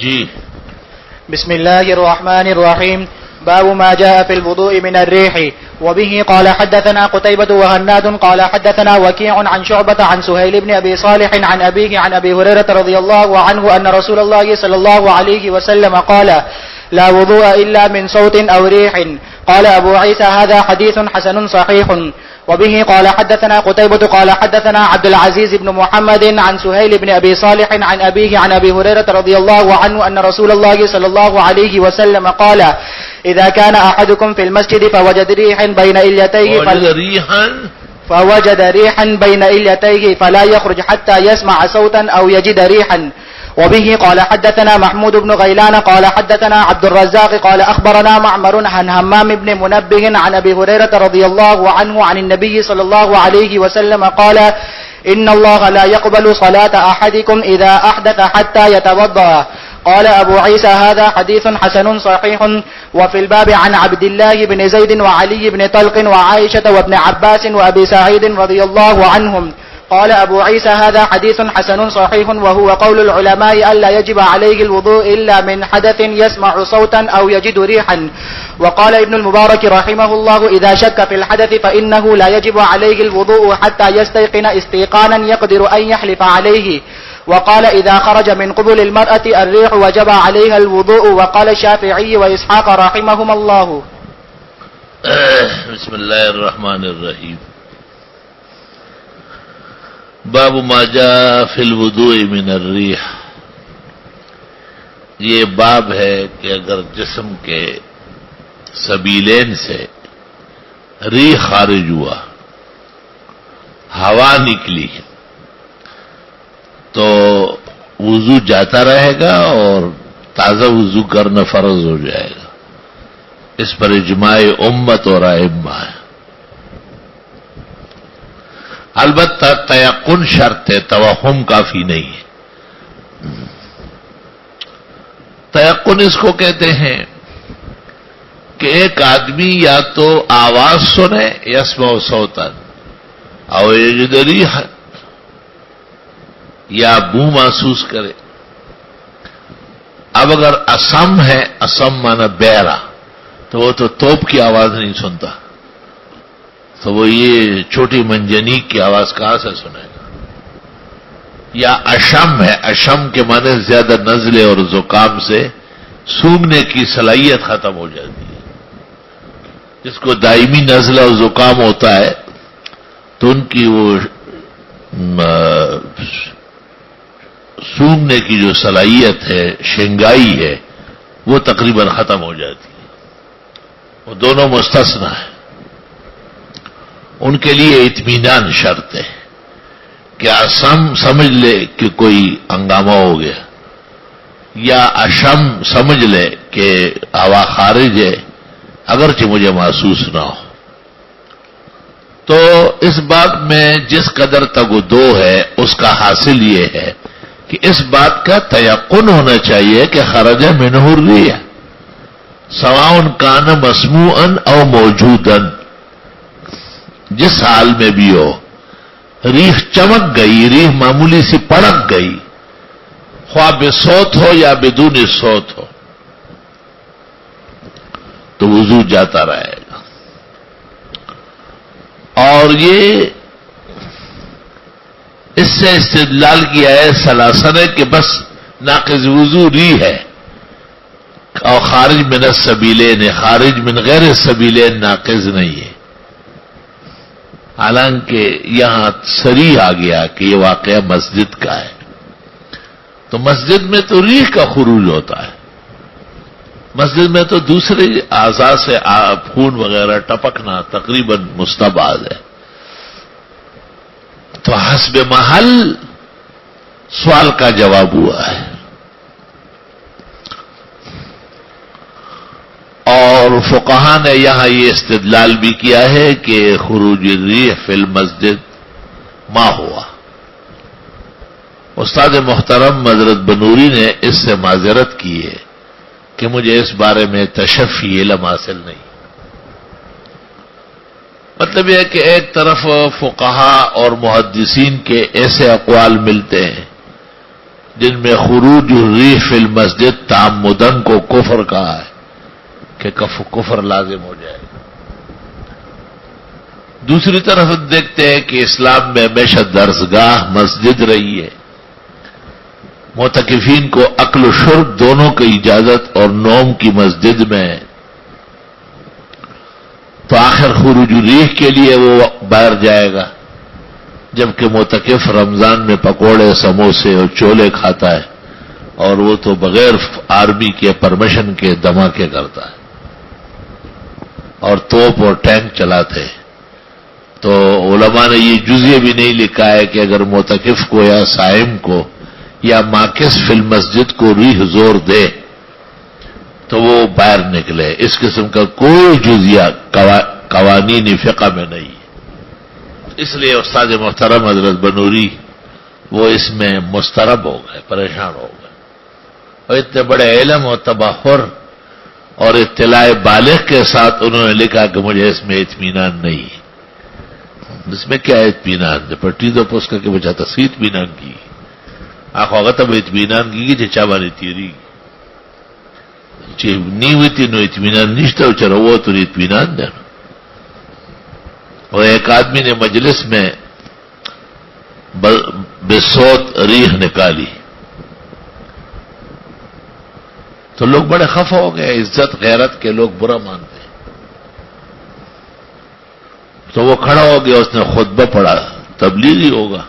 جی. بسم الله الرحمن الرحيم. باب ما جاء في الوضوء من الريح. وبه قال حدثنا قتيبة وهناد قال حدثنا وكيع عن شعبة عن سهيل بن أبي صالح عن أبيه عن أبي هريرة رضي الله عنه أن رسول الله صلى الله عليه وسلم قال: لا وضوء إلا من صوت أو ريح. قال أبو عيسى: هذا حديث حسن صحيح. وبه قال حدثنا قتيبة قال حدثنا عبد العزيز بن محمد عن سهيل بن أبي صالح عن أبيه عن أبي هريرة رضي الله عنه أن رسول الله صلى الله عليه وسلم قال: إذا كان أحدكم في المسجد فوجد ريحا بين إليتيه فلا يخرج حتى يسمع صوتا أو يجد ريحا. وبه قال حدثنا محمود بن غيلان قال حدثنا عبد الرزاق قال أخبرنا معمر عن همام بن منبه عن أبي هريرة رضي الله عنه عن النبي صلى الله عليه وسلم قال: إن الله لا يقبل صلاة أحدكم إذا أحدث حتى يتوضأ. قال أبو عيسى: هذا حديث حسن صحيح. وفي الباب عن عبد الله بن زيد وعلي بن طلق وعائشة وابن عباس وأبي سعيد رضي الله عنهم. قال أبو عيسى: هذا حديث حسن صحيح. وهو قول العلماء ألا يجب عليه الوضوء إلا من حدث يسمع صوتا أو يجد ريحا. وقال ابن المبارك رحمه الله: إذا شك في الحدث فإنه لا يجب عليه الوضوء حتى يستيقن استيقانا يقدر أن يحلف عليه. وقال: إذا خرج من قبل المرأة الريح وجب عليها الوضوء. وقال الشافعي وإسحاق رحمهما الله. بسم اللہ الرحمن الرحیم. باب ما جاء فی الوضوء من الریح. یہ باب ہے کہ اگر جسم کے سبیلین سے ریح خارج ہوا، ہوا نکلی، تو وضو جاتا رہے گا اور تازہ وضو کرنا فرض ہو جائے گا. اس پر اجماع امت اور ائمہ ہے. البتہ تیقن شرط ہے، توہم کافی نہیں ہے. تیقن اس کو کہتے ہیں کہ ایک آدمی یا تو آواز سنے، یسمع صوتا، او یجد ریحا، یا بو محسوس کرے. اب اگر اسم ہے، اسم مانا بہرا، تو وہ تو توپ کی آواز نہیں سنتا، تو وہ یہ چھوٹی منجنیق کی آواز کہاں سے سنے گا؟ یا اشم ہے، اشم کے معنی زیادہ نزلے اور زکام سے سونگنے کی صلاحیت ختم ہو جاتی ہے. جس کو دائمی نزلہ اور زکام ہوتا ہے تو ان کی وہ سونگنے کی جو صلاحیت ہے، شنگائی ہے، وہ تقریباً ختم ہو جاتی ہے. وہ دونوں مستثنیٰ ہیں. ان کے لیے اطمینان شرط ہے کہ اسم سمجھ لے کہ کوئی ہنگامہ ہو گیا، یا اشم سمجھ لے کہ ہوا خارج ہے اگرچہ مجھے محسوس نہ ہو. تو اس بات میں جس قدر تگدو ہے اس کا حاصل یہ ہے کہ اس بات کا تیقن ہونا چاہیے کہ خرج منہ الریح سواء کان مسموعا او موجودا. جس حال میں بھی ہو، ریح چمک گئی، ریح معمولی سی پڑک گئی، خواہ بصوت ہو یا بدون صوت ہو، تو وضو جاتا رہے گا. اور یہ اس سے استدلال کیا ہے سلاسل ہے کہ بس ناقض وضو ریح ہے، اور خارج من السبیلین، خارج من غیر السبیلین ناقض نہیں ہے. حالانکہ یہاں صریح آ گیا کہ یہ واقعہ مسجد کا ہے، تو مسجد میں تو ریح کا خروج ہوتا ہے. مسجد میں تو دوسرے اعضاء سے خون وغیرہ ٹپکنا تقریباً مستبعد ہے. تو حسب محل سوال کا جواب ہوا ہے. اور فقہاء نے یہاں یہ استدلال بھی کیا ہے کہ خروج الریح فی المسجد ما ہوا. استاد محترم حضرت بنوری نے اس سے معذرت کی ہے کہ مجھے اس بارے میں تشفی علم حاصل نہیں. مطلب یہ ہے کہ ایک طرف فقہاء اور محدثین کے ایسے اقوال ملتے ہیں جن میں خروج الریح فی المسجد تعمدن کو کفر کہا ہے کہ کفر لازم ہو جائے گا۔ دوسری طرف دیکھتے ہیں کہ اسلام میں ہمیشہ درسگاہ مسجد رہی ہے، معتکفین کو اکل و شرب دونوں کی اجازت اور نوم کی مسجد میں ہے، تو آخر خروج الریح کے لیے وہ باہر جائے گا، جبکہ معتکف رمضان میں پکوڑے سموسے اور چولے کھاتا ہے اور وہ تو بغیر آرمی کے پرمیشن کے دھماکے کرتا ہے اور توپ اور ٹینک چلاتے ہیں۔ تو علماء نے یہ جزیہ بھی نہیں لکھا ہے کہ اگر معتکف کو یا صائم کو یا ماکث فی المسجد کو ریح زور دے تو وہ باہر نکلے۔ اس قسم کا کوئی جزیہ قوانین فقہ میں نہیں ہے۔ اس لیے استاد محترم حضرت بنوری وہ اس میں مضطرب ہو گئے، پریشان ہو گئے، اور اتنے بڑے علم اور تبحر اور اطلاع بالغ کے ساتھ انہوں نے لکھا کہ مجھے اس میں اطمینان نہیں ہے۔ اس میں کیا اطمینان ہے؟ پٹی تو پوس کر کے بچا تصویر اطمینان کی آخو تب اطمینان کی کہ چابانی تیری نہیں ہوئی تھی، نو اطمینان نشتا چلو وہ تو اطمینان دینا۔ اور ایک آدمی نے مجلس میں بے صوت ریح نکالی تو لوگ بڑے خفا ہو گئے، عزت غیرت کے لوگ برا مانتے ہیں۔ تو وہ کھڑا ہو گیا، اس نے خطبہ پڑھا، تبلیغی ہوگا،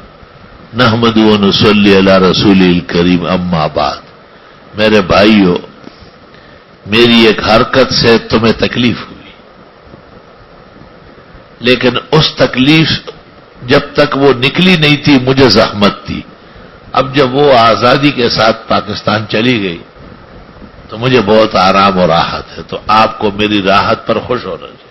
نحمد و نصلی علی رسول الکریم اما بعد۔ میرے بھائیو، میری ایک حرکت سے تمہیں تکلیف ہوئی، لیکن اس تکلیف جب تک وہ نکلی نہیں تھی مجھے زحمت تھی، اب جب وہ آزادی کے ساتھ پاکستان چلی گئی تو مجھے بہت آرام اور راحت ہے، تو آپ کو میری راحت پر خوش ہونا چاہیے۔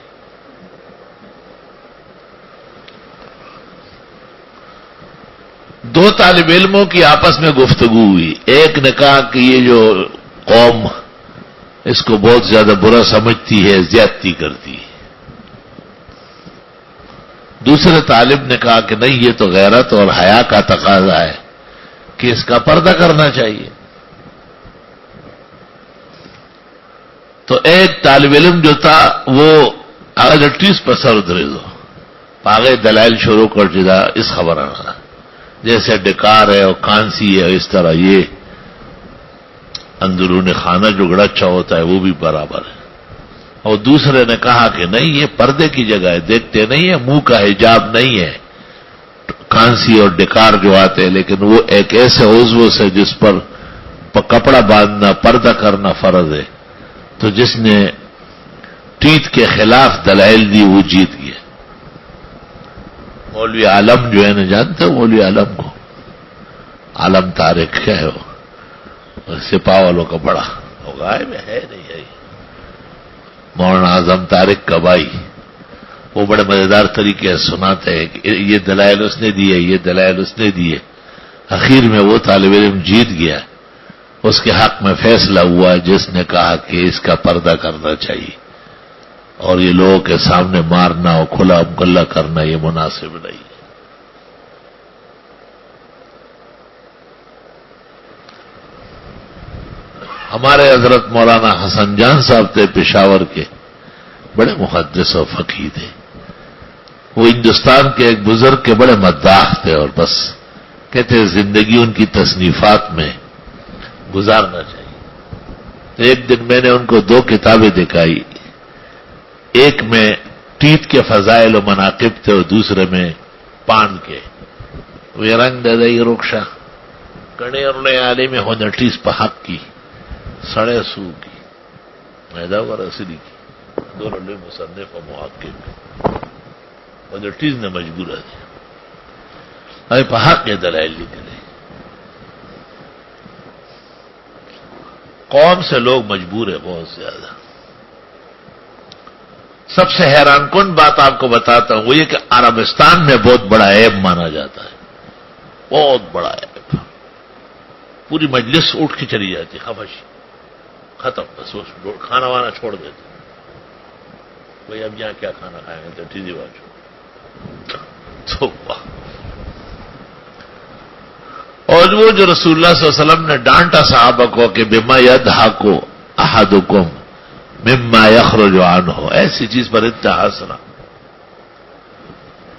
دو طالب علموں کی آپس میں گفتگو ہوئی، ایک نے کہا کہ یہ جو قوم اس کو بہت زیادہ برا سمجھتی ہے، زیادتی کرتی ہے۔ دوسرے طالب نے کہا کہ نہیں، یہ تو غیرت اور حیا کا تقاضا ہے کہ اس کا پردہ کرنا چاہیے۔ تو ایک طالب علم جو تھا وہ آگے ٹیس پر سر ادھرے دو آگے دلائل شروع کر دیتا، اس خبر آنا جیسے ڈکار ہے اور کانسی ہے، اس طرح یہ اندرون خانہ جو گڑچا ہوتا ہے وہ بھی برابر ہے۔ اور دوسرے نے کہا کہ نہیں، یہ پردے کی جگہ ہے، دیکھتے نہیں ہے، منہ کا حجاب نہیں ہے، کانسی اور ڈکار جو آتے ہیں، لیکن وہ ایک ایسے عضو سے جس پر کپڑا باندھنا، پردہ کرنا فرض ہے۔ تو جس نے ٹیت کے خلاف دلائل دی وہ جیت گیا۔ مولوی عالم جو ہے نا، جانتے ہو مولوی عالم کو؟ عالم طارق کیا ہے وہ؟ سپاہ والوں کا بڑا ہوگا ہے نہیں ہے، مولانا اعظم طارق کا بھائی، وہ بڑے مزیدار طریقے سے سناتے ہیں کہ یہ دلائل اس نے دیے، یہ دلائل اس نے دیے۔ اخیر میں وہ طالب علم جیت گیا، اس کے حق میں فیصلہ ہوا جس نے کہا کہ اس کا پردہ کرنا چاہیے اور یہ لوگوں کے سامنے مارنا اور کھلا مکلا کرنا یہ مناسب نہیں ہے۔ ہمارے حضرت مولانا حسن جان صاحب تھے پشاور کے، بڑے محدث و فقیہ تھے۔ وہ ہندوستان کے ایک بزرگ کے بڑے مداح تھے، اور بس کہتے زندگی ان کی تصنیفات میں گزارنا چاہیے۔ تو ایک دن میں نے ان کو دو کتابیں دکھائی، ایک میں ٹیت کے فضائل و مناقب تھے اور دوسرے میں پان کے۔ وہ رنگ ددئی رخشا کڑے اور عالم میں ہونا ٹیس پہ حق کی سڑے سو کی میدا و رسلی کی دونوں نے مصنف و محقق اور جو ٹیز نے مجبور ہے ابھی پہ حق کے دلائل نکلے۔ قوم سے لوگ مجبور ہے بہت زیادہ۔ سب سے حیران کن بات آپ کو بتاتا ہوں وہ یہ کہ عربستان میں بہت بڑا عیب مانا جاتا ہے، بہت بڑا عیب۔ پوری مجلس اٹھ کے چلی جاتی، خفش ختم، بس وہ کھانا وانا چھوڑ دیتے، بھائی اب یہاں کیا کھانا کھائیں گے تو ٹیزی بات تو اور وہ جو رسول اللہ صلی اللہ علیہ وسلم نے ڈانٹا صحابہ کو کہ بما یضحک احدکم مما یخرج عنہ، ایسی چیز پر اتنا ہنسنا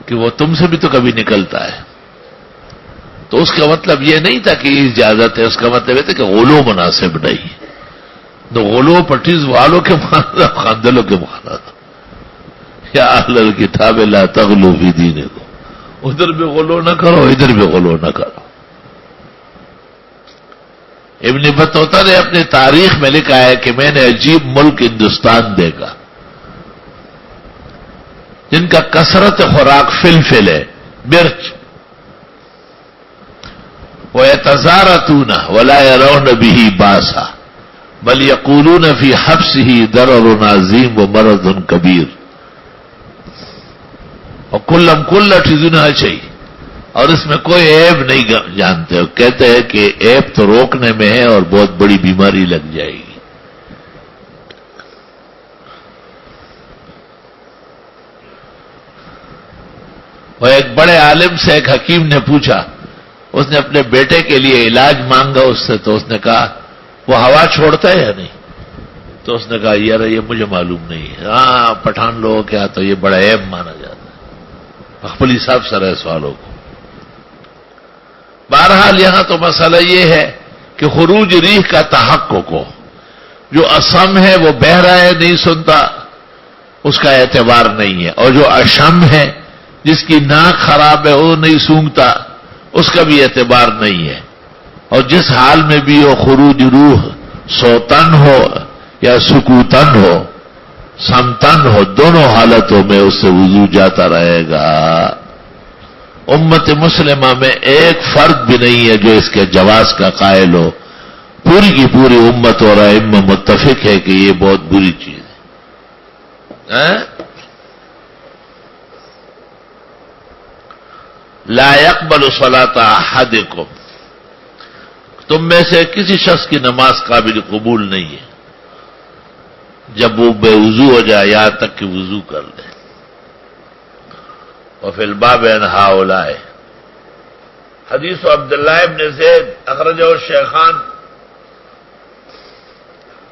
کہ وہ تم سے بھی تو کبھی نکلتا ہے. تو اس کا مطلب یہ نہیں تھا کہ یہ اجازت ہے، اس کا مطلب یہ تھا کہ غلو مناسب نہیں. تو غلو پٹیز والوں کے مانا خاندلوں کے مانا یا اہل الکتاب لا تغلو فی دینکم، ادھر بھی غلو نہ کرو ادھر بھی غلو نہ کرو. ابن بطوطہ نے اپنی تاریخ میں لکھا ہے کہ میں نے عجیب ملک ہندوستان دیکھا جن کا کثرت خوراک فلفل ہے، مرچ. وَيَتَزَارَتُونَ وَلَا يَرَوْنَ بِهِ بَاسًا بَلْ يَقُولُونَ فِي حَبْسِهِ ضَرَرٌ عَظِيمٌ وَمَرَضٌ كَبِيرٌ. اور کل چیزیں چاہیے اور اس میں کوئی عیب نہیں جانتے ہو. کہتے ہیں کہ عیب تو روکنے میں ہے اور بہت بڑی بیماری لگ جائے گی. وہ ایک بڑے عالم سے ایک حکیم نے پوچھا، اس نے اپنے بیٹے کے لیے علاج مانگا اس سے، تو اس نے کہا وہ ہوا چھوڑتا ہے یا نہیں؟ تو اس نے کہا یار یہ مجھے معلوم نہیں ہے. ہاں پٹھان لوگوں کے ہاں تو یہ بڑا عیب مانا جاتا ہے. اخبلی صاحب سر ہے سوالوں کو. بہرحال یہاں تو مسئلہ یہ ہے کہ خروج ریح کا تحقق کو، جو اصم ہے وہ بہہ رہا ہے نہیں سنتا، اس کا اعتبار نہیں ہے. اور جو اشم ہے جس کی ناک خراب ہے وہ نہیں سونگتا، اس کا بھی اعتبار نہیں ہے. اور جس حال میں بھی ہو خروج روح، سوتن ہو یا سکوتن ہو، سمتن ہو، دونوں حالتوں میں اس سے وضو جاتا رہے گا. امت مسلمہ میں ایک فرد بھی نہیں ہے جو اس کے جواز کا قائل ہو. پوری کی پوری امت اور ائمہ متفق ہے کہ یہ بہت بری چیز ہے. لا يقبل صلاة احدکم، تم میں سے کسی شخص کی نماز قابل قبول نہیں ہے جب وہ بے وضو ہو جائے یہاں تک کہ وضو کر لے. وفی الباب عن ہؤلاء حدیث عبداللہ ابن زید اخرجہ الشیخان،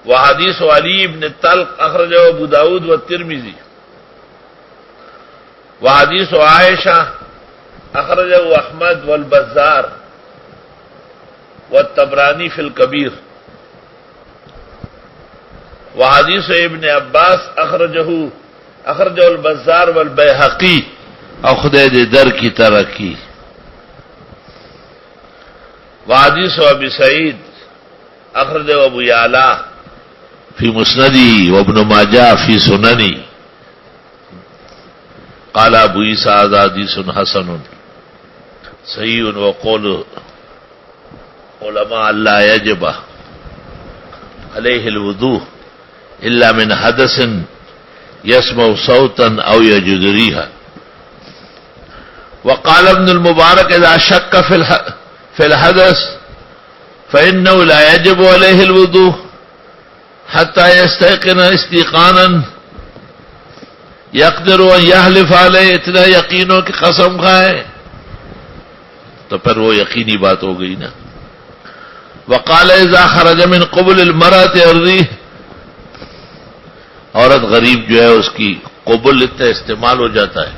وحدیث علی ابن طلق اخرجہ ابو داود والترمذی، وحدیث عائشہ اخرجہ احمد والبزار والطبرانی فی الکبیر، وحدیث ابن عباس اخرجہ البزار والبیہقی اور خدید در کی ترقی، وحدیث ابی سعید اخرجہ ابو یعلا فی مسندی وابن ماجہ فی سننی. قال ابو عیسیٰ ھذا حدیث حسن صحیح وقول علماء لا یجب علیہ الوضوء الا من حدث يسمع صوتا او يجد ريحا. وقال ابن المبارك اذا شك في الحدث فانه لا يجب عليه الوضوء حتى يستيقن استيقانا يقدر ان يحلف عليه، اتنا یقین ہو کہ قسم کھائے تو پھر وہ یقینی بات ہو گئی نا. وقال اذا خرج من قبل المرأة الريح، عورت غریب جو ہے اس کی قبل اتنا استعمال ہو جاتا ہے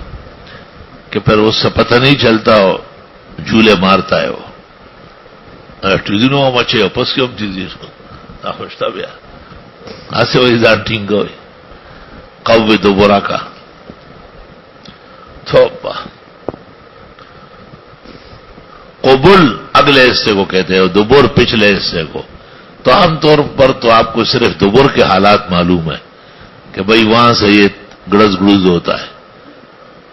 کہ پھر اس سے پتہ نہیں چلتا ہو، جھولے مارتا ہے وہ ٹیزنوں مچے پس کے ہم چیزیں نہ خوشتا بیا ایسے وہی جانٹیں گے قوی دوبرا کا تھوپا. قبل اگلے حصے کو کہتے ہیں اور دبر پچھلے حصے کو. تو عام طور پر تو آپ کو صرف دبر کے حالات معلوم ہے کہ بھئی وہاں سے یہ گڑز گڑز ہوتا ہے،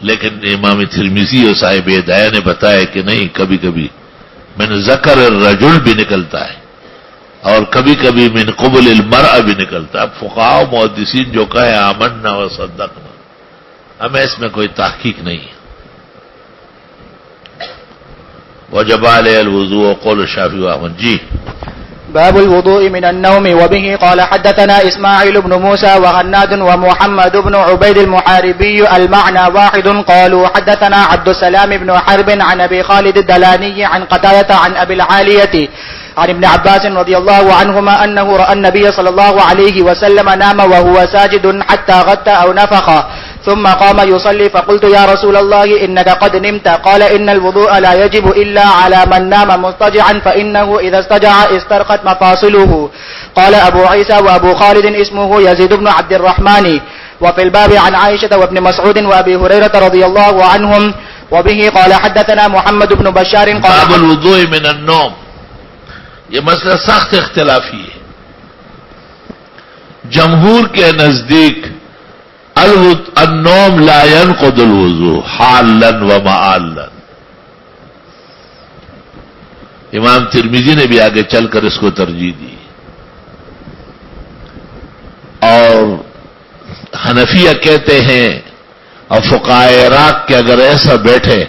لیکن امام ترمذی اور صاحب ہدایہ نے بتایا کہ نہیں، کبھی کبھی من ذکر الرجل بھی نکلتا ہے اور کبھی کبھی من قبل المرأة بھی نکلتا ہے. اب فقہاء و محدثین جو کہے آمنا و صدقنا، ہمیں اس میں کوئی تحقیق نہیں ہے. وجب علیہ الوضوء قول شافعی و احمد. جی باب الوضوء من النوم. وبه قال حدثنا إسماعيل بن موسى وهناد ومحمد بن عبيد المحاربي المعنى واحد. قالوا حدثنا عبد السلام بن حرب عن أبي خالد الدلاني عن قتادة عن أبي العالية عن ابن عباس رضي الله عنهما أنه رأى النبي صلى الله عليه وسلم نام وهو ساجد حتى غط أو نفخ ثم قام يصلي فقلت يا رسول الله إنك قد نمت. قال إن الوضوء لا يجب إلا على من نام مضطجعا فإنه إذا استجع استرخت مفاصله. قال أبو عيسى وأبو خالد اسمه يزيد بن عبد الرحمن. وفي الباب عن عائشة وابن مسعود وأبي هريرة رضي الله عنهم. وبه قال حدثنا محمد بن بشار قال باب الوضوء من النوم. یہ مسئلہ سخت اختلافی ہے. جمہور کے نزدیک النوم لا ينقض الوضوء حالا و معالا. امام ترمذی نے بھی آگے چل کر اس کو ترجیح دی. اور حنفیہ کہتے ہیں اور فقہائے عراق کے اگر ایسا بیٹھے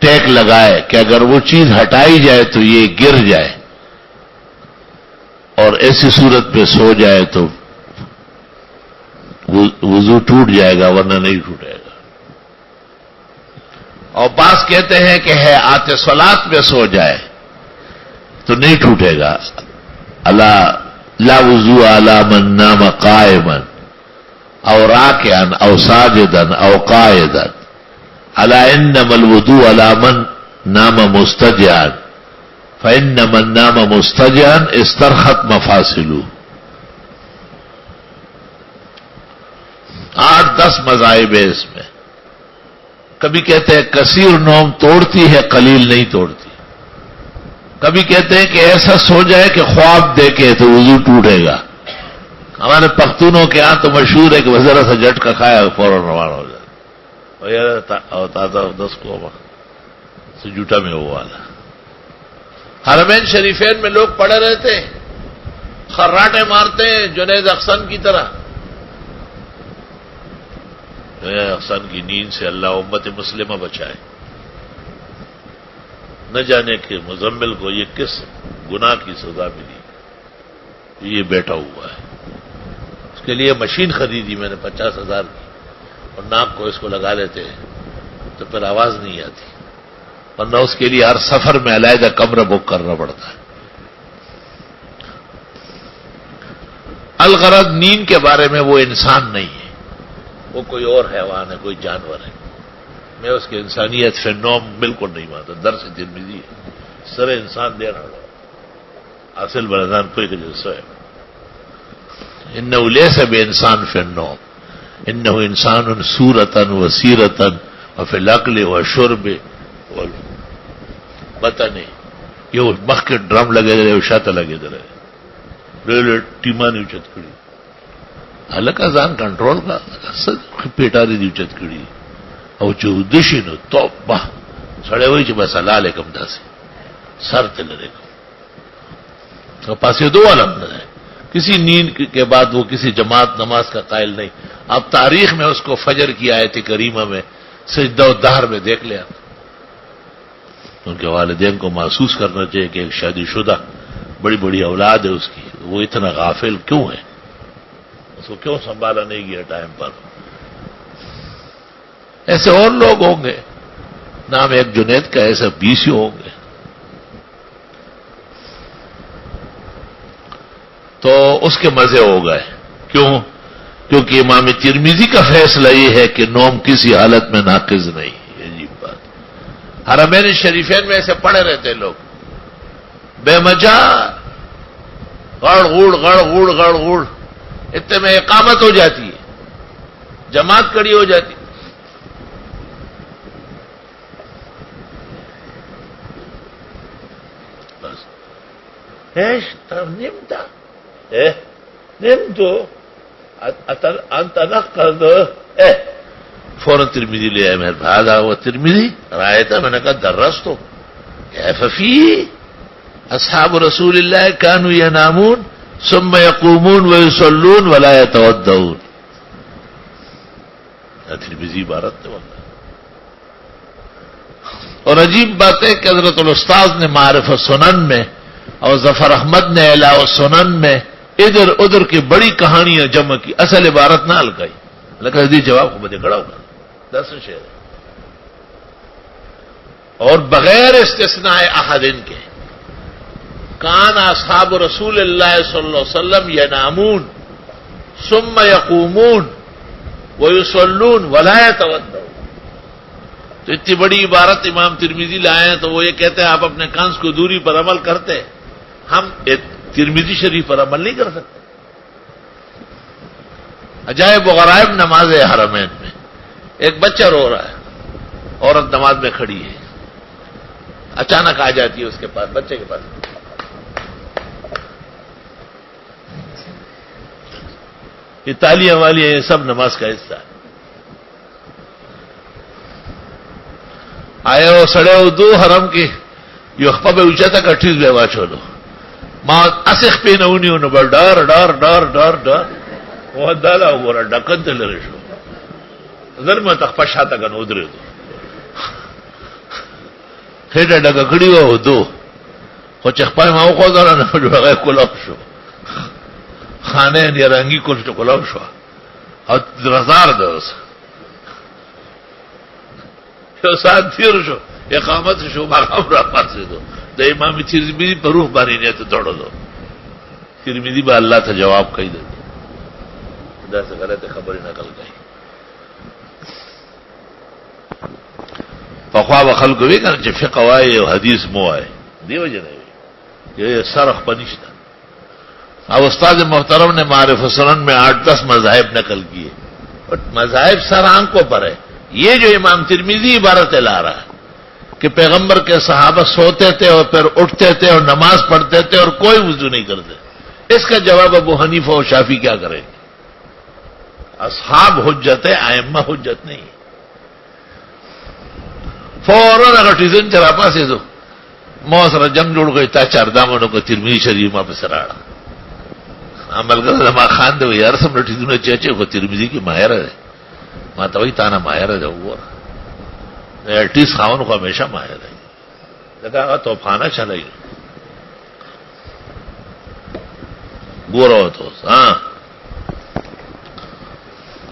ٹیک لگائے کہ اگر وہ چیز ہٹائی جائے تو یہ گر جائے اور ایسی صورت پہ سو جائے تو وضو ٹوٹ جائے گا ورنہ نہیں ٹوٹے گا. اور بعض کہتے ہیں کہ ہے آتے صلات میں سو جائے تو نہیں ٹوٹے گا. لا وضو علی من نام قائما او راکعا او ساجدا او قائدا الا انما الوضوء على من نام مستجعا فان من نام مستجعا استرخت مفاصله. 8-10 مذاہب ہے اس میں. کبھی کہتے ہیں کثیر نوم توڑتی ہے قلیل نہیں توڑتی. کبھی کہتے ہیں کہ ایسا سو جائے کہ خواب دیکھے تو وضو ٹوٹے گا. ہمارے پختونوں کے ہاں تو مشہور ہے کہ وہ ذرا سا جھٹکا کھایا فوراً روانہ ہو جائے. تازہ 10 کو سے جھوٹا میں وہ والا. حرمین شریفین میں لوگ پڑے رہتے ہیں خراٹے مارتے ہیں جنید احسن کی طرح. جنید احسن کی نیند سے اللہ امت مسلمہ بچائے. نہ جانے کہ مزمل کو یہ کس گناہ کی سزا ملی. یہ بیٹھا ہوا ہے. اس کے لیے مشین خریدی میں نے 50,000 کی اور ناک کو اس کو لگا لیتے ہیں تو پھر آواز نہیں آتی. ورنہ اس کے لیے ہر سفر میں علیحدہ کمرہ بک کرنا پڑتا ہے. الغرض نیند کے بارے میں وہ انسان نہیں ہے, وہ کوئی اور حیوان ہے, کوئی جانور ہے. میں اس کی انسانیت فی النوم بالکل نہیں مانتا. درس ترمذی ہے سر انسان دے رہا حاصل بردان کوئی کہ جیسا ہے انه ليس بانسان فی النوم انه انسان صورتا وسیرتا وفی الاکل والشرب والبطن. یہ مخ کے ڈرم لگے رہے شاته لگے رہے ٹیمانی اوچت کړي هلکه ځان کنټرول کا پیټاری دی اوچت کړي او چې ودشي نو توبه سړی وایي چې بس الله علیکم داسې سر ته لري تو پاسې دوه علم نه کسی نیند کے بعد وہ کسی جماعت نماز کا قائل نہیں. آپ تاریخ میں اس کو فجر کی آیت کریمہ میں سجدہ و دہر میں دیکھ لیا. ان کے والدین کو محسوس کرنا چاہیے کہ ایک شادی شدہ بڑی بڑی اولاد ہے اس کی, وہ اتنا غافل کیوں ہے, اس کو کیوں سنبھالا نہیں گیا ٹائم پر. ایسے اور لوگ ہوں گے, نام ایک جنید کا ایسے 20 ہوں گے. تو اس کے مزے ہو گئے. کیوں؟ کیونکہ امام ترمذی کا فیصلہ یہ ہے کہ نوم کسی حالت میں ناقض نہیں. یہ عجیب بات. حرمین شریفین میں ایسے پڑے رہتے لوگ بے مجا گڑ گڑ اتنے میں اقامت ہو جاتی ہے, جماعت کڑی ہو جاتی. بس نمتا نمتو انت نقض فوراً ترمذی لے آئے. میرے بھائی وہ ترمذی رائے تھا, میں نے کہا درست ہو ففی اصحاب رسول اللہ کانوا ینامون ثم یقومون ویصلون ولا یتودعون. ترمذی عبارت ہے. اور عجیب بات ہے کہ حضرت الاستاذ نے معارف السنن میں اور ظفر احمد نے اعلاء السنن میں ادھر ادھر کی بڑی کہانیاں جمع کی، اصل عبارت نہ الگائی، لیکن دی جواب کو مجھے کھڑا ہوگا 10 شعر اور بغیر استثناء احد ان کے کان اصحاب رسول اللہ صلی اللہ علیہ وسلم ینامون ثم یقومون ویصلون ولا یتودعون. تو اتنی بڑی عبارت امام ترمذی لائے ہیں تو وہ یہ کہتے ہیں آپ اپنے کنز کو دوری پر عمل کرتے، ہم ترمذی شریف پر عمل نہیں کر سکتے. عجائب و غرائب نماز حرمین میں ایک بچہ رو رہا ہے، عورت نماز میں کھڑی ہے، اچانک آ جاتی ہے اس کے پاس، بچے کے پاس، یہ تالیاں والی ہیں، یہ سب نماز کا حصہ ہے. آئے ہو سڑے ہو دو حرم کی یہ اخپا پہ اونچا تھا کٹھیس بے وا چھوڑو ماں اسخ پہ نونی انہوں بڑھ ڈار ڈار ڈار ڈار ڈار وہ دالا ہو رہا ڈکن تے لڑے شو ذر میں تخپا شاتا کا نودرے دو کھیٹا ڈکا کڑی ہو دو وہ چخپا ماں کو دارا نہ جو ہے کلاو شو خانے یا رنگی کل تو کلاو شو اور رزار دوس ساتھ تیر شو اقامت شو مقام را پاسے دو دا امام ترمذی پر روح بانی نہیں تو دوڑو دو ترمذی با اللہ تا جواب کہی دے خدا سے غلط خبری نقل گئی فخوا بخل کو بھی کہنا چاہے فقہ آئے حدیث مو آئے دی وجہ نہیں یہ سرخ پنشتہ. اب استاد محترم نے معارف السنن میں 8-10 مذاہب نقل کیے اور مذاہب سر آنکھوں پر ہے. یہ جو امام ترمذی عبارت لا رہا ہے کہ پیغمبر کے صحابہ سوتے تھے اور پھر اٹھتے تھے اور نماز پڑھتے تھے اور کوئی وضو نہیں کرتے، اس کا جواب ابو حنیفہ اور شافعی کیا کریں گے؟ اصحاب حجت ہے، ائمہ حجت نہیں. فوراً اگر ٹیزن چراپا سے دو موسر جنگ جوڑ گئی تا چار دامنوں کو ترمذی شریف ماں پہ سراڑا عمل کر لما خان دے یار سم ٹیزن نے چیچے کو ترمذی کی ماہر ہے ماں تو وہی تانا ماہر ہے وہ ایٹیس خاون کو ہمیشہ ماہر ہے لگا توفانہ چلا ہی گورا ہو تو ہاں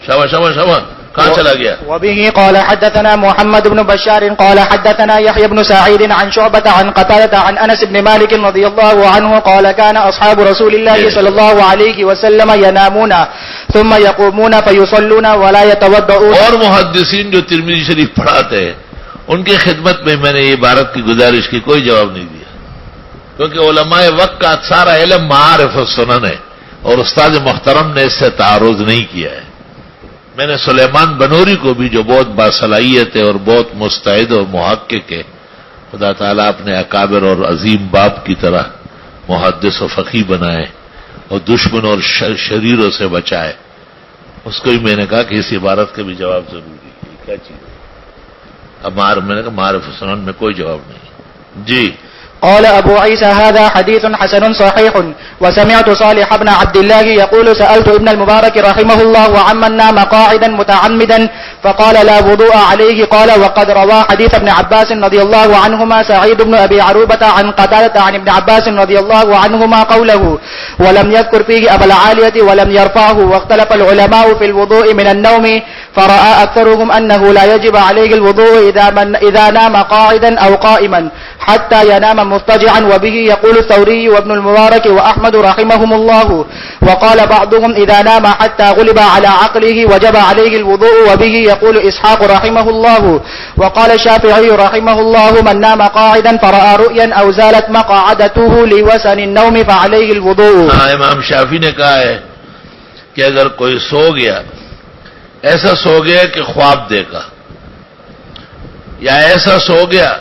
شاباش شاباش شاباش کہاں چلا گیا؟ وبه قال حدثنا محمد بن بشار قال حدثنا يحيى بن سعيد عن شعبة عن قتادة عن انس بن مالك رضي الله عنه قال كان اصحاب رسول الله صلى الله عليه وسلم ينامون ثم يقومون فيصلون ولا يتوضؤون. اور محدثین جو ترمذی شریف پڑھاتے ہیں ان کی خدمت میں میں نے یہ عبارت کی گزارش کی، کوئی جواب نہیں دیا کیونکہ علماء وقت کا سارا علم معارف السنن ہے اور استاد محترم نے اس سے تعارض نہیں کیا ہے. میں نے سلیمان بنوری کو بھی جو بہت باصلاحیت ہے اور بہت مستعد اور محقق ہے، خدا تعالیٰ اپنے اکابر اور عظیم باپ کی طرح محدث و فقیہ بنائے اور دشمن اور شریروں سے بچائے، اس کو بھی میں نے کہا کہ اس عبارت کا بھی جواب ضروری ہے. کیا چیز ہے؟ اب میں نے کہا معارف السنن میں کوئی جواب نہیں. جی قال ابو عيسى هذا حديث حسن صحيح. وسمعت صالح بن عبد الله يقول سألت ابن المبارك رحمه الله عمن نام قاعدا متعمدا فقال لا وضوء عليه. قال وقد روى حديث ابن عباس رضي الله عنهما سعيد بن ابي عروبة عن قتادة عن ابن عباس رضي الله عنهما قوله ولم يذكر فيه ابا العالية ولم يرفعه. واختلف العلماء في الوضوء من النوم فرأى اكثرهم انه لا يجب عليه الوضوء اذا نام قاعدا او قائما حتى ينام مضطجعا. وبه يقول الثوري وابن المبارك واحمد رحمهم الله. وقال بعضهم اذا نام حتى غلب على عقله وجب عليه الوضوء. وبه يقول اسحاق رحمه الله. وقال الشافعي رحمه الله من نام قاعدا فرأى رؤيا او زالت مقعدته لوسن النوم فعليه الوضوء. امام شافعی نے کہا ہے کہ اگر کوئی سو گیا، ایسا سو گیا کہ خواب دیکھا، یا ایسا سو گیا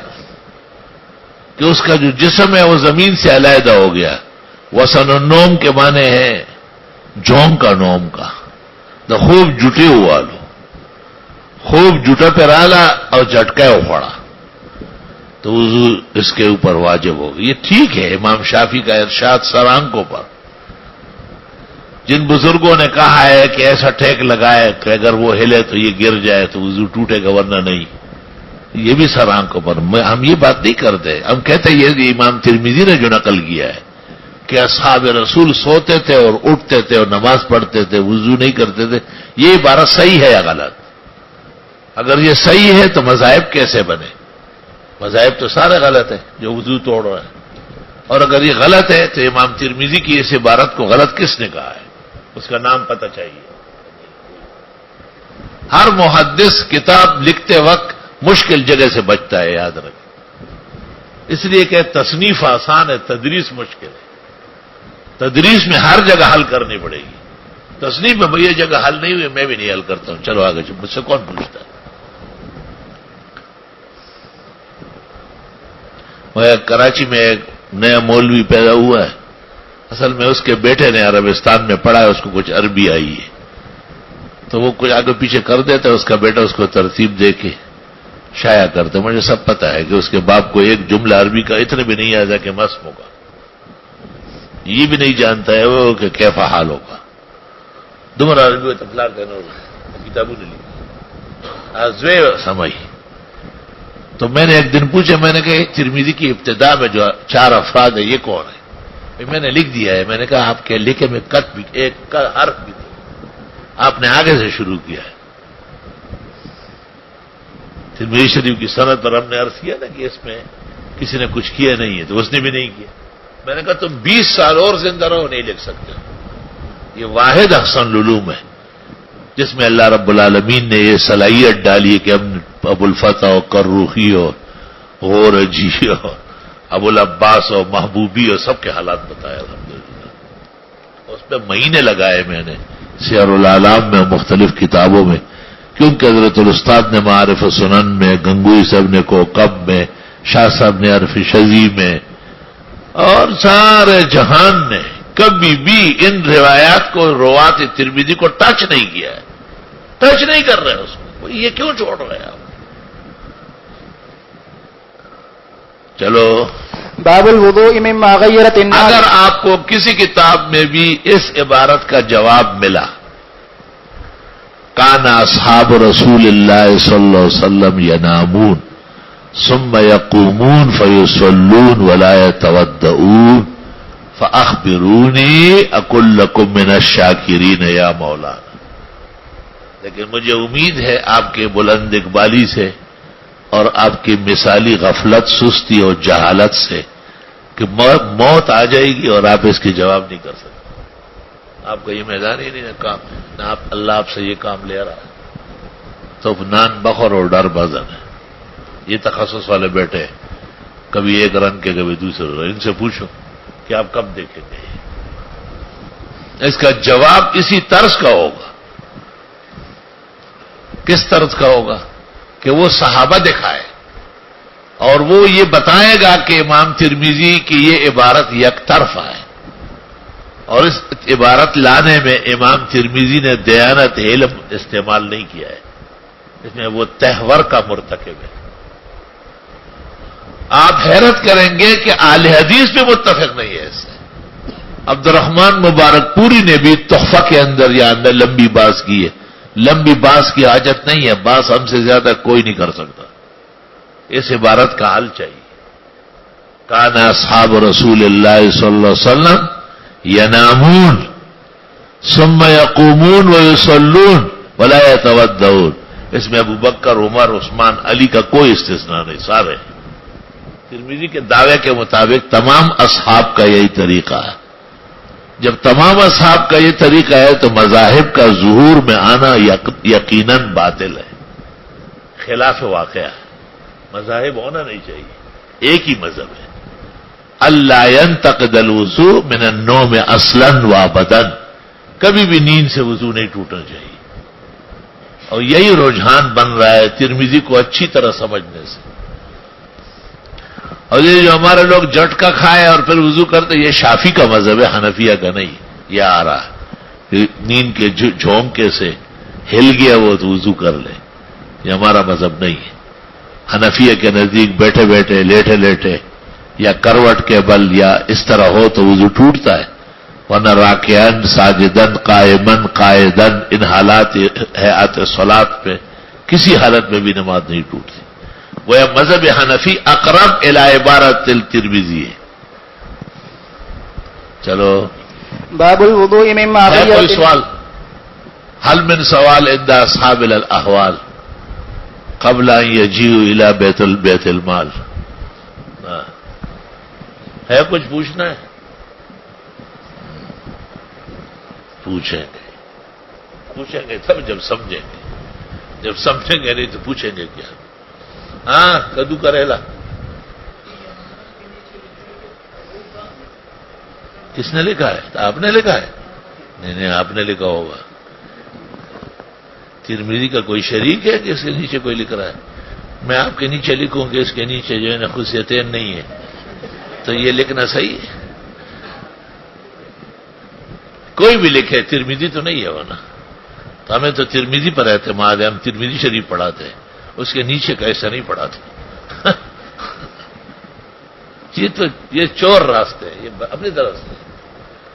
کہ اس کا جو جسم ہے وہ زمین سے علیحدہ ہو گیا، وسن النوم کے معنی ہے جوم کا نوم کا، تو خوب جٹے ہوا لو، خوب جٹا پہ رالا اور جھٹکا اکھڑا تو وضو اس کے اوپر واجب ہوگا. یہ ٹھیک ہے امام شافعی کا ارشاد سرانکوں پر. جن بزرگوں نے کہا ہے کہ ایسا ٹھیک لگائے کہ اگر وہ ہلے تو یہ گر جائے تو وضو ٹوٹے گا ورنہ نہیں، یہ بھی سر آنکھوں پر. ہم یہ بات نہیں کرتے. ہم کہتے ہیں یہ امام ترمذی نے جو نقل کیا ہے کہ اصحاب رسول سوتے تھے اور اٹھتے تھے اور نماز پڑھتے تھے, وضو نہیں کرتے تھے, یہ عبارت صحیح ہے یا غلط؟ اگر یہ صحیح ہے تو مذاہب کیسے بنے؟ مذاہب تو سارے غلط ہیں جو وضو توڑ رہے ہیں. اور اگر یہ غلط ہے تو امام ترمذی کی اس عبارت کو غلط کس نے کہا ہے؟ اس کا نام پتہ چاہیے. ہر محدث کتاب لکھتے وقت مشکل جگہ سے بچتا ہے, یاد رکھیں. اس لیے کہ تصنیف آسان ہے, تدریس مشکل ہے. تدریس میں ہر جگہ حل کرنی پڑے گی. تصنیف میں یہ جگہ حل نہیں ہوئی, میں بھی نہیں حل کرتا ہوں, چلو آگے. مجھ سے کون پوچھتا ہے؟ کراچی میں ایک نیا مولوی پیدا ہوا ہے. اصل میں اس کے بیٹے نے عربستان میں پڑھا ہے, اس کو کچھ عربی آئی ہے, تو وہ کچھ آگے پیچھے کر دیتا ہے. اس کا بیٹا اس کو ترتیب دے کے شائع کرتا. مجھے سب پتا ہے کہ اس کے باپ کو ایک جملہ عربی کا اتنے بھی نہیں آتا کہ مسم ہوگا. یہ بھی نہیں جانتا ہے وہ کہ کیفا حال ہوگا. دمرا عربی تفلا کرنا کتابوں نے لکھی سمجھ. تو میں نے ایک دن پوچھا, میں نے کہا ترمذی کی ابتدا میں جو 4 افراد ہیں یہ کون ہے؟ میں نے لکھ دیا ہے. میں نے کہا آپ کے لکھے میں کت بھی ایک حرف بھی نہیں, آپ نے آگے سے شروع کیا ہے. ترمذی شریف کی سند پر ہم نے عرض کیا نا کہ اس میں کسی نے کچھ کیا نہیں ہے, تو اس نے بھی نہیں کیا. میں نے کہا تم 20 سال اور زندہ رہو نہیں لکھ سکتے. یہ واحد احسن العلوم ہے جس میں اللہ رب العالمین نے یہ صلاحیت ڈالی ہے کہ ہم ابو الفتح ہو, کروخی ہو, غورجی ہو, ابو العباس ہو, محبوبی ہو, سب کے حالات بتایا الحمدللہ. اس پہ مہینے لگائے میں نے سیر العالم میں, مختلف کتابوں میں, کیونکہ حضرت الاستاد نے معارف سنن میں, گنگوئی صاحب نے کوکب میں, شاہ صاحب نے عرف شذی میں, اور سارے جہان نے کبھی بھی ان روایات کو, روات ترمذی کو ٹچ نہیں کیا ہے. ٹچ نہیں کر رہے اس کو. یہ کیوں چھوڑ رہے ہیں آپ؟ چلو, باب الوضوء مما غیرت الناس. اگر آپ کو کسی کتاب میں بھی اس عبارت کا جواب ملا, کان اصحاب رسول اللہ صلی اللہ علیہ وسلم ینامون ثم یقومون فیصلون ولا یتودؤون فاخبرونی اقل لکم من الشاکرین یا مولانا. لیکن مجھے امید ہے آپ کے بلند اقبالی سے اور آپ کی مثالی غفلت, سستی اور جہالت سے کہ موت آ جائے گی اور آپ اس کے جواب نہیں کر سکتے. آپ کا یہ میدان ہی نہیں کام, نہ آپ اللہ آپ سے یہ کام لے رہا ہے. تو نان بخور اور ڈر بازن ہے. یہ تخصص والے بیٹھے, کبھی ایک رنگ کے کبھی دوسرے رنگ. ان سے پوچھو کہ آپ کب دیکھیں گے. اس کا جواب اسی طرز کا ہوگا. کس طرز کا ہوگا کہ وہ صحابہ دکھائے اور وہ یہ بتائے گا کہ امام ترمذی کی یہ عبارت یک طرفہ ہے, اور اس عبارت لانے میں امام ترمذی نے دیانت علم استعمال نہیں کیا ہے. اس میں وہ تہور کا مرتکب ہے. آپ حیرت کریں گے کہ اہل حدیث میں متفق نہیں ہے اس سے. عبد الرحمن مبارک پوری نے بھی تحفہ کے اندر یا اندر لمبی باز کی ہے. لمبی باز کی حاجت نہیں ہے, باز ہم سے زیادہ کوئی نہیں کر سکتا. اس عبارت کا حل چاہیے. کان اصحاب رسول اللہ صلی اللہ علیہ وسلم ینامون ثم یقومون ویصلون ولا یتودؤون. اس میں ابو بکر, عمر, عثمان, علی کا کوئی استثناء نہیں, سارے. ترمذی کے دعوے کے مطابق تمام اصحاب کا یہی طریقہ ہے. جب تمام اصحاب کا یہ طریقہ ہے تو مذاہب کا ظہور میں آنا یقیناً باطل ہے, خلاف واقعہ ہے. مذاہب ہونا نہیں چاہیے, ایک ہی مذہب ہے. اللہ ينتقد الوضوء من النوم اصلا وابدا. کبھی بھی نیند سے وضو نہیں ٹوٹنا چاہیے. اور یہی رجحان بن رہا ہے ترمذی کو اچھی طرح سمجھنے سے. اور یہ جو ہمارے لوگ جھٹکا کھائے اور پھر وضو کرتے, یہ شافی کا مذہب ہے, حنفیہ کا نہیں. یہ آ رہا ہے نیند کے جھونکے سے ہل گیا وہ تو وضو کر لے, یہ ہمارا مذہب نہیں ہے. حنفیہ کے نزدیک بیٹھے بیٹھے, لیٹے لیٹے یا کروٹ کے بل یا اس طرح ہو تو وضو ٹوٹتا ہے. ورنہ راکعن, ساجدن, قائمن, قائدن, ان حالات حیات صلات پہ کسی حالت میں بھی نماز نہیں ٹوٹتی. وہ مذہب حنفی اقرب الی عبارت الترمذی ہے. چلو باب الوضوء مما ہے کوئی غيرت سوال؟ حل من سوال عند اصحاب الاحوال قبل ان يجيئوا الى بیت المال؟ ہے کچھ پوچھنا ہے؟ پوچھیں گے تب جب سمجھیں گے. جب سمجھیں گے نہیں تو پوچھیں گے کیا؟ ہاں کدو کریلا کس نے لکھا ہے؟ آپ نے لکھا ہے؟ نہیں آپ نے لکھا ہوگا. ترمذی کا کوئی شریک ہے کہ اس کے نیچے کوئی لکھ رہا ہے؟ میں آپ کے نیچے لکھوں کہ اس کے نیچے جو ہے نا خصوصیتین نہیں ہے تو یہ لکھنا صحیح ہے؟ کوئی بھی لکھے ترمذی تو نہیں ہے وہ نا. تو ہمیں تو ترمذی پر اعتماد ہے. ہم ترمذی شریف پڑھاتے ہیں, اس کے نیچے کا ایسا نہیں پڑھاتے. یہ چور راستے ہیں, یہ اپنی طرف سے.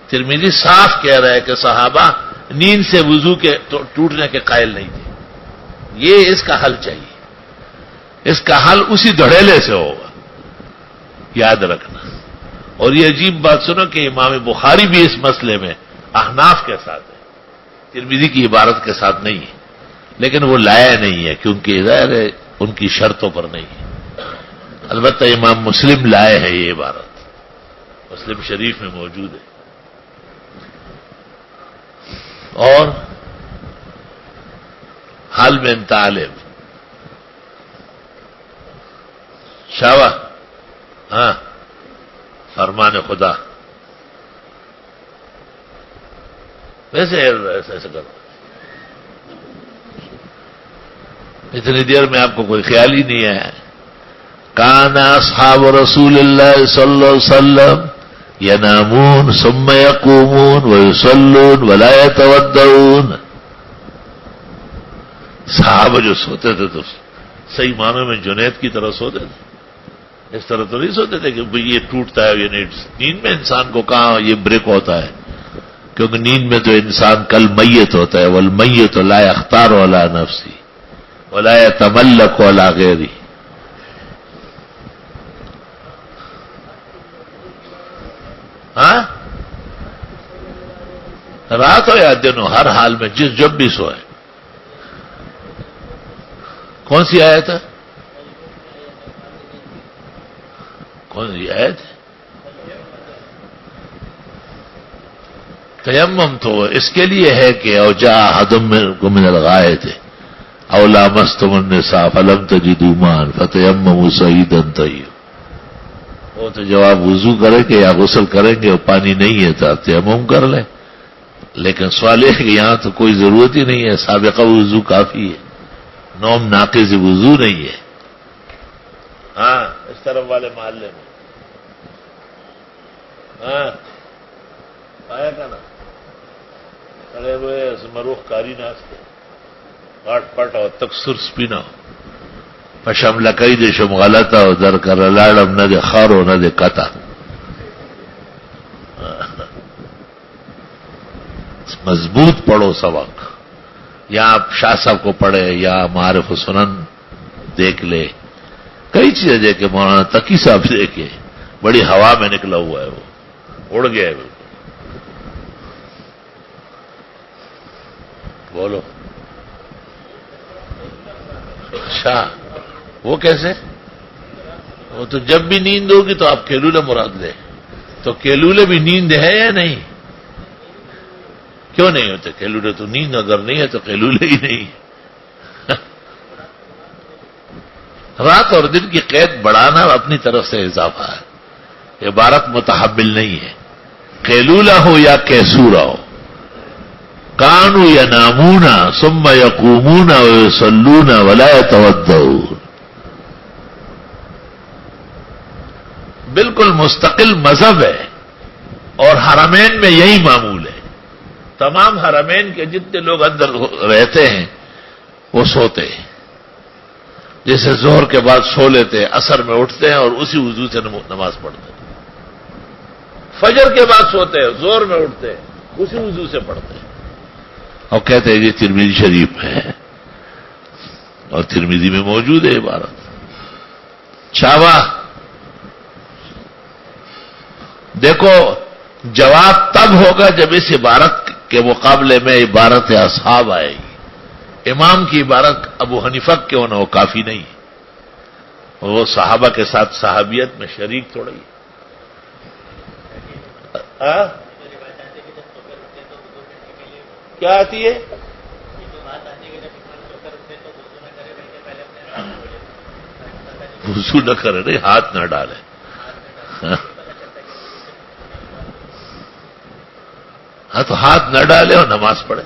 ترمذی صاف کہہ رہا ہے کہ صحابہ نیند سے وضو کے ٹوٹنے کے قائل نہیں تھے. یہ اس کا حل چاہیے. اس کا حل اسی دھڑیلے سے ہوگا, یاد رکھنا. اور یہ عجیب بات سنو کہ امام بخاری بھی اس مسئلے میں احناف کے ساتھ ہے, ترمذی کی عبارت کے ساتھ نہیں ہے. لیکن وہ لایا نہیں ہے کیونکہ ظاہر ہے ان کی شرطوں پر نہیں ہے. البتہ امام مسلم لائے ہیں یہ عبارت, مسلم شریف میں موجود ہے. اور حل من طالب شاوا, ہاں فرمان خدا. ویسے ایسے کرو, اتنی دیر میں آپ کو کوئی خیال ہی نہیں ہے. کان اصحاب رسول اللہ صلی اللہ علیہ وسلم ینامون ثم یقومون ویصلون ولا یتودعون. صحابہ جو سوتے تھے تو صحیح معنوں میں جنید کی طرح سوتے تھے. اس طرح تو نہیں سوتے تھے کہ یہ ٹوٹتا ہے یہ نہیں. نیند میں انسان کو کہاں یہ بریک ہوتا ہے, کیونکہ نیند میں تو انسان کل میت ہوتا ہے. والمیت لا یختار علی نفسی ولا یتملک علی غیری. ہاں رات ہو یا دن ہو, ہر حال میں جب بھی سوئے. کون سی آیت ہے؟ کون سی آیت ہے؟ تیمم تو اس کے لیے ہے کہ او جاء احدکم منکم من الغائط او لامستم النساء فلم تجدوا ماء فتیمموا صعیدا طیبا. وہ تو جواب وضو کرے کہ یا غسل کریں گے اور پانی نہیں ہے تو تیمم کر لیں. لیکن سوال یہ ہے کہ یہاں تو کوئی ضرورت ہی نہیں ہے, سابقہ وضو کافی ہے, نوم ناقض وضو نہیں ہے. ہاں اس طرف والے محلے میں ہاں آیا کا نا کھڑے ہوئے مروخ کاری ناستے پاٹ پاٹ اور تکسر سپینا پشم لکئی دے شم غلطا اور در کر لاڑم نہ دے خارو نہ دے کتا. مضبوط پڑھو سبق, یا آپ شاہ صاحب کو پڑھے یا معارف و سنن دیکھ لے, کئی چیزیں دیکھے. مولانا تقی صاحب دیکھے, بڑی ہوا میں نکلا ہوا ہے, وہ اڑ گیا ہے بالکل. بولو اچھا وہ کیسے؟ وہ تو جب بھی نیند ہوگی تو آپ کیلولے مراد لے. تو کیلولے بھی نیند ہے یا نہیں؟ کیوں نہیں ہوتے کیلولے؟ تو نیند اگر نہیں ہے تو کیلولے ہی نہیں. رات اور دن کی قید بڑھانا اپنی طرف سے اضافہ ہے, عبارت متحمل نہیں ہے. کیلولہ ہو یا کیسورا ہو, کانوا ینامون ثم یقومون ویصلون ولا یتودعون. بالکل مستقل مذہب ہے, اور حرمین میں یہی معمول ہے. تمام حرمین کے جتنے لوگ اندر رہتے ہیں وہ سوتے ہیں. جیسے ظہر کے بعد سو لیتے ہیں, عصر میں اٹھتے ہیں اور اسی وضو سے نماز پڑھتے ہیں. فجر کے بعد سوتے ہیں, ظہر میں اٹھتے ہیں, اسی وضو سے پڑھتے ہیں. اور کہتے ہیں یہ ترمذی شریف ہے, اور ترمذی میں موجود ہے عبارت. شابہ. دیکھو جواب تب ہوگا جب اس عبارت کے مقابلے میں عبارت اصحاب آئے گی. امام کی عبارت ابو حنیفہ کیوں نہ ہو کافی نہیں. وہ صحابہ کے ساتھ صحابیت میں شریک تھوڑا ہی. کیا آتی ہے؟ وضو نہ کرے نہیں، ہاتھ نہ ڈالے. ہاں تو ہاتھ نہ ڈالے اور نماز پڑھے.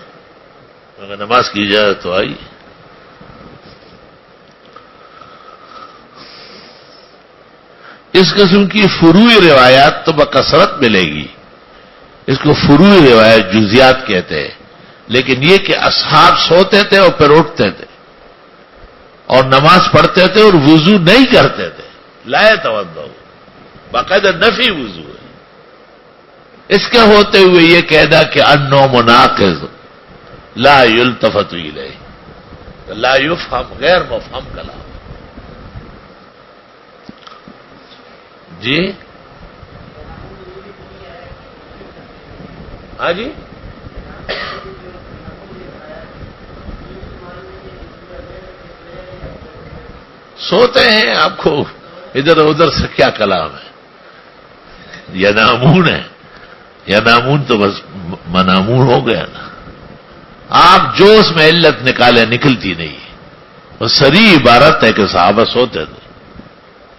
اگر نماز کی جائے تو آئی. اس قسم کی فروعی روایات تو بکثرت ملے گی. اس کو فروعی روایت جزیات کہتے ہیں. لیکن یہ کہ اصحاب سوتے تھے اور پھر اٹھتے تھے اور نماز پڑھتے تھے اور وضو نہیں کرتے تھے. لا توضؤ، باقاعدہ نفی وضو ہے. اس کے ہوتے ہوئے یہ کہنا کہ النوم ناقض لا یلتفت الیہ، لا یفہم، غیر مفہم کلام. جی ہاں جی، سوتے ہیں. آپ کو ادھر ادھر سے کیا کلام ہے؟ ینامون ہے. ینامون تو بس منامون ہو گیا نا. آپ جو اس میں علت نکالے نکلتی نہیں. وہ سری عبارت ہے کہ صحابہ سوتے تھے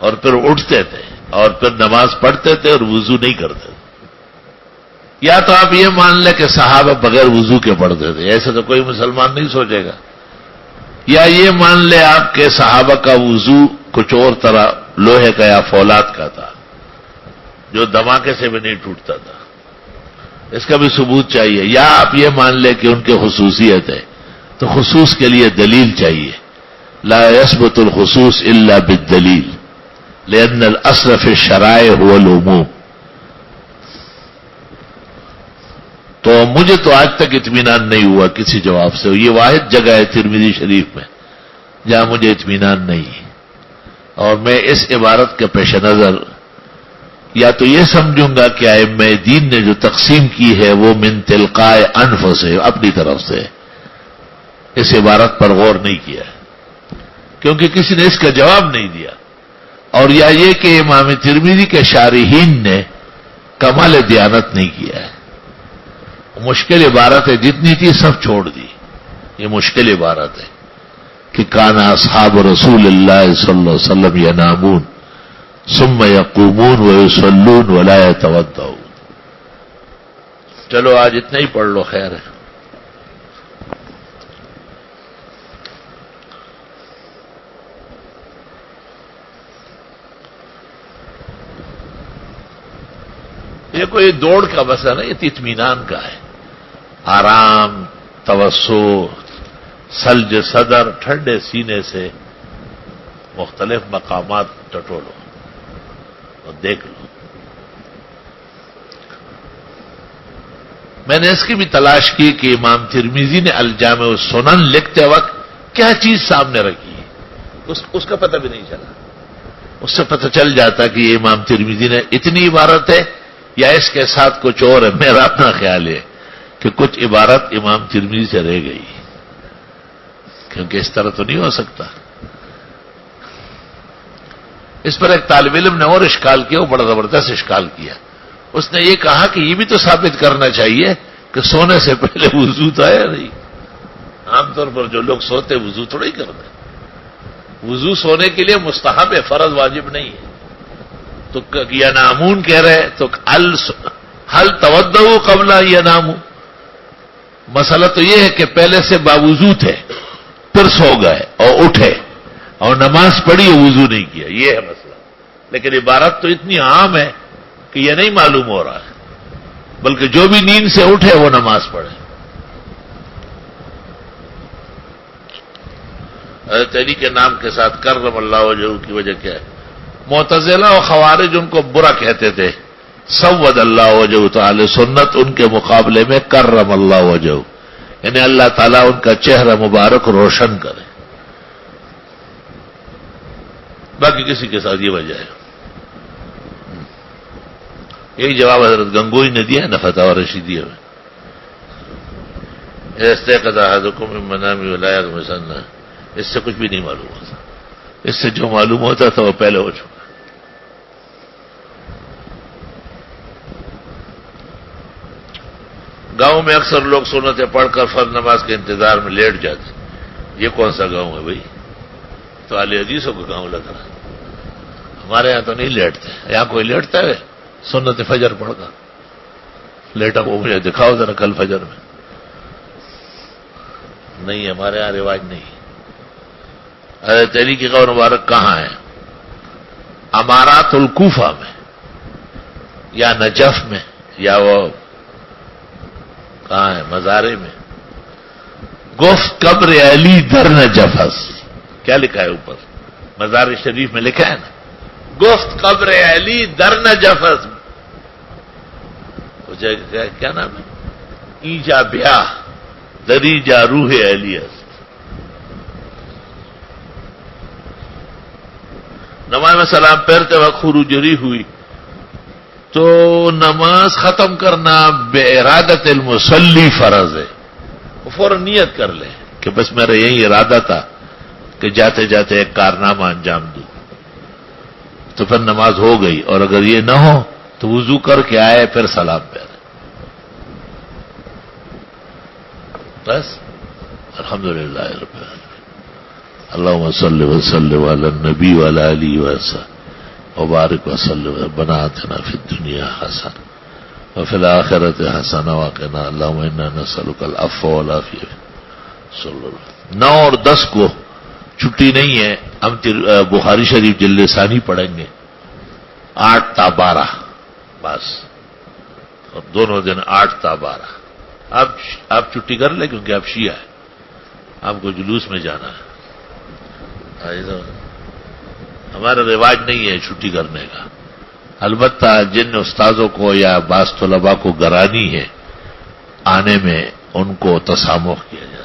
اور پھر اٹھتے تھے اور پھر نماز پڑھتے تھے اور وضو نہیں کرتے تھے. یا تو آپ یہ مان لیں کہ صحابہ بغیر وضو کے پڑھتے تھے، ایسے تو کوئی مسلمان نہیں سوچے گا. یا یہ مان لیں آپ کے صحابہ کا وضو کچھ اور طرح لوہے کا یا فولاد کا تھا جو دھماکے سے بھی نہیں ٹوٹتا تھا. اس کا بھی ثبوت چاہیے. یا آپ یہ مان لیں کہ ان کی خصوصیت ہے تو خصوص کے لیے دلیل چاہیے. لا يثبت الخصوص الا بالدلیل لان الاصل في الشرائع هو العموم. تو مجھے تو آج تک اطمینان نہیں ہوا کسی جواب سے. یہ واحد جگہ ہے ترمذی شریف میں جہاں مجھے اطمینان نہیں ہے. اور میں اس عبارت کے پیش نظر یا تو یہ سمجھوں گا کہ ائمہ دین نے جو تقسیم کی ہے وہ من تلقائے انفس، اپنی طرف سے اس عبارت پر غور نہیں کیا کیونکہ کسی نے اس کا جواب نہیں دیا. اور یا یہ کہ امام ترمذی کے شارحین نے کمال دیانت نہیں کیا ہے. مشکل عبارت ہے، جتنی تھی سب چھوڑ دی. یہ مشکل عبارت ہے کہ کان اصحاب رسول اللہ صلی اللہ علیہ وسلم ینامون ثم یقومون ویصلون ولا یتوضؤون. چلو آج اتنا ہی پڑھ لو، خیر ہے. یہ کوئی دوڑ کا مسئلہ نہیں، یہ اطمینان کا ہے. آرام، توسع، سلج صدر، ٹھنڈے سینے سے مختلف مقامات ٹٹولو اور دیکھ لو. میں نے اس کی بھی تلاش کی کہ امام ترمذی نے الجامع السنن لکھتے وقت کیا چیز سامنے رکھی ہے. اس کا پتہ بھی نہیں چلا. اس سے پتہ چل جاتا کہ یہ امام ترمذی نے اتنی عبارت ہے یا اس کے ساتھ کچھ اور ہے. میرا اپنا خیال ہے کہ کچھ عبارت امام ترمذی سے رہ گئی، کیونکہ اس طرح تو نہیں ہو سکتا. اس پر ایک طالب علم نے اور اشکال کیا، وہ بڑا زبردست اشکال کیا. اس نے یہ کہا کہ یہ بھی تو ثابت کرنا چاہیے کہ سونے سے پہلے وضو تو ہے نہیں. عام طور پر جو لوگ سوتے وضو تھوڑا ہی کرتے. وضو سونے کے لیے مستحب ہے، فرض واجب نہیں ہے. تو ینامون کہہ رہے تو حل توضؤ قبل ینامو. مسئلہ تو یہ ہے کہ پہلے سے باوضو تھے پھر سو گئے اور اٹھے اور نماز پڑھی اور وضو نہیں کیا، یہ ہے مسئلہ. لیکن عبارت تو اتنی عام ہے کہ یہ نہیں معلوم ہو رہا ہے، بلکہ جو بھی نیند سے اٹھے وہ نماز پڑھے. حضرت علی کے نام کے ساتھ کرم اللہ وجہہ کی وجہ کیا ہے؟ معتزلہ اور خوارج ان کو برا کہتے تھے. سود اللہ وجہہ، تو اہل سنت ان کے مقابلے میں کرم اللہ وجہہ، یعنی اللہ تعالیٰ ان کا چہرہ مبارک روشن کرے. باقی کسی کے ساتھ یہ وجہ ہے. یہی جواب حضرت گنگوئی نے دیا ہے نا فتاوی رشیدیہ میں. استيقظ احدكم من منامه ولا يغمسن، اس سے کچھ بھی نہیں معلوم ہوتا. اس سے جو معلوم ہوتا تھا وہ پہلے ہو چکا. گاؤں میں اکثر لوگ سنتیں پڑھ کر فرض نماز کے انتظار میں لیٹ جاتے. یہ کون سا گاؤں ہے بھائی؟ تو اہل حدیثوں کا گاؤں لگ رہا. ہمارے یہاں تو نہیں لیٹتے. یہاں کوئی لیٹتا ہے سنت فجر پڑھ کر؟ لیٹا وہ مجھے دکھاؤ ذرا کل فجر میں. نہیں، ہمارے یہاں رواج نہیں. حضرت علی کی قبر مبارک کہاں ہے؟ امارات الکوفہ میں یا نجف میں یا وہ کہاں ہے مزارے میں. گفت قبر علی در نجفس. کیا لکھا ہے اوپر؟ مزار شریف میں لکھا ہے نا گفت قبر علی در نجفس. کیا نام ہے؟ ایجا بیاہ دریجا روح علی است. نماز میں سلام پھیرتے وقت خروج ری ہوئی تو نماز ختم کرنا بے ارادت المصلی فرض ہے. وہ فوراً نیت کر لے کہ بس میرا یہی ارادہ تھا کہ جاتے جاتے ایک کارنامہ انجام دوں، تو پھر نماز ہو گئی. اور اگر یہ نہ ہو تو وضو کر کے آئے پھر سلام پھیرے. بس الحمدللہ رب العالمین. اللهم صل وسلم على النبي وعلى آله وصحبه وبارك وسلم. ربنا آتنا في الدنيا حسنة وفي الآخرة حسنة وقنا اللهم إنا نسألك العفو والعافية. صلی اللہ علیہ وسلم. 9 اور 10 کو چھٹی نہیں ہے. ہم بخاری شریف جلد ثانی پڑھیں گے 8 تا 12 بس. اور دونوں دن 8 تا 12. آپ چھٹی کر لیں کیونکہ آپ شیعہ ہیں، آپ کو جلوس میں جانا ہے. ہمارا رواج نہیں ہے چھٹی کرنے کا. البتہ جن استاذوں کو یا بعض طلباء کو گرانی ہے آنے میں ان کو تسامح کیا جائے.